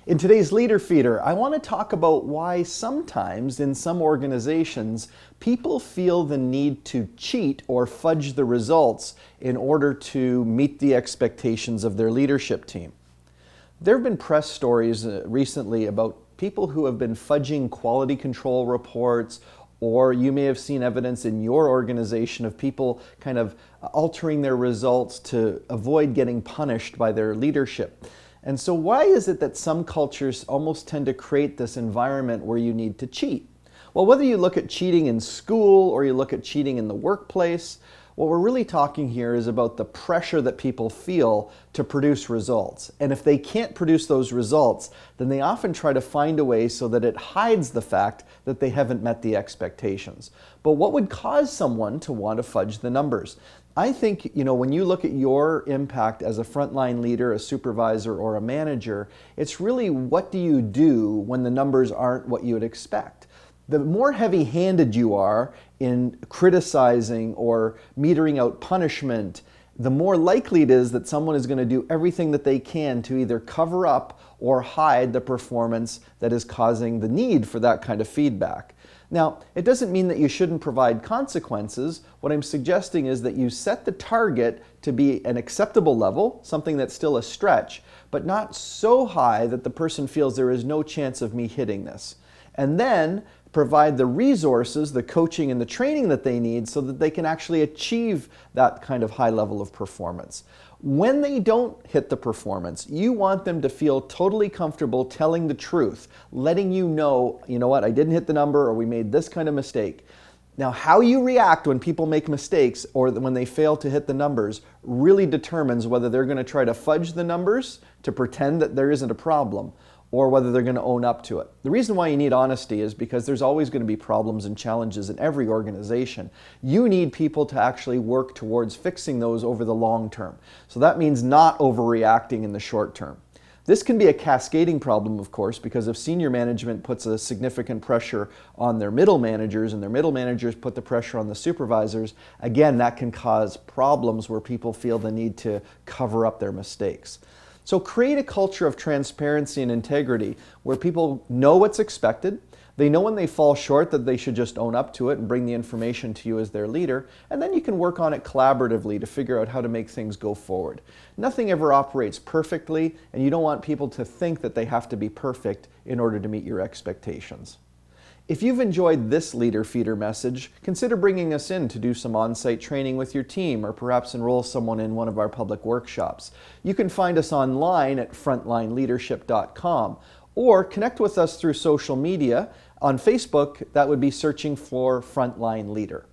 In today's Leader Feeder, I want to talk about why sometimes in some organizations, people feel the need to cheat or fudge the results in order to meet the expectations of their leadership team. There have been press stories recently about people who have been fudging quality control reports, or you may have seen evidence in your organization of people kind of altering their results to avoid getting punished by their leadership. And so why is it that some cultures almost tend to create this environment where you need to cheat? Well, whether you look at cheating in school or you look at cheating in the workplace, what we're really talking here is about the pressure that people feel to produce results. And if they can't produce those results, then they often try to find a way so that it hides the fact that they haven't met the expectations. But what would cause someone to want to fudge the numbers? I think, when you look at your impact as a frontline leader, a supervisor, or a manager, it's really what do you do when the numbers aren't what you would expect. The more heavy-handed you are in criticizing or metering out punishment, the more likely it is that someone is going to do everything that they can to either cover up or hide the performance that is causing the need for that kind of feedback. Now, it doesn't mean that you shouldn't provide consequences. What I'm suggesting is that you set the target to be an acceptable level, something that's still a stretch, but not so high that the person feels there is no chance of me hitting this. And then provide the resources, the coaching and the training that they need so that they can actually achieve that kind of high level of performance. When they don't hit the performance, you want them to feel totally comfortable telling the truth, letting you know what, I didn't hit the number or we made this kind of mistake. Now, how you react when people make mistakes or when they fail to hit the numbers really determines whether they're going to try to fudge the numbers to pretend that there isn't a problem, or whether they're going to own up to it. The reason why you need honesty is because there's always going to be problems and challenges in every organization. You need people to actually work towards fixing those over the long term. So that means not overreacting in the short term. This can be a cascading problem, of course, because if senior management puts a significant pressure on their middle managers and their middle managers put the pressure on the supervisors, again, that can cause problems where people feel the need to cover up their mistakes. So create a culture of transparency and integrity where people know what's expected, they know when they fall short that they should just own up to it and bring the information to you as their leader, and then you can work on it collaboratively to figure out how to make things go forward. Nothing ever operates perfectly, and you don't want people to think that they have to be perfect in order to meet your expectations. If you've enjoyed this Leader Feeder message, consider bringing us in to do some on-site training with your team or perhaps enroll someone in one of our public workshops. You can find us online at frontlineleadership.com or connect with us through social media. On Facebook, that would be searching for Frontline Leader.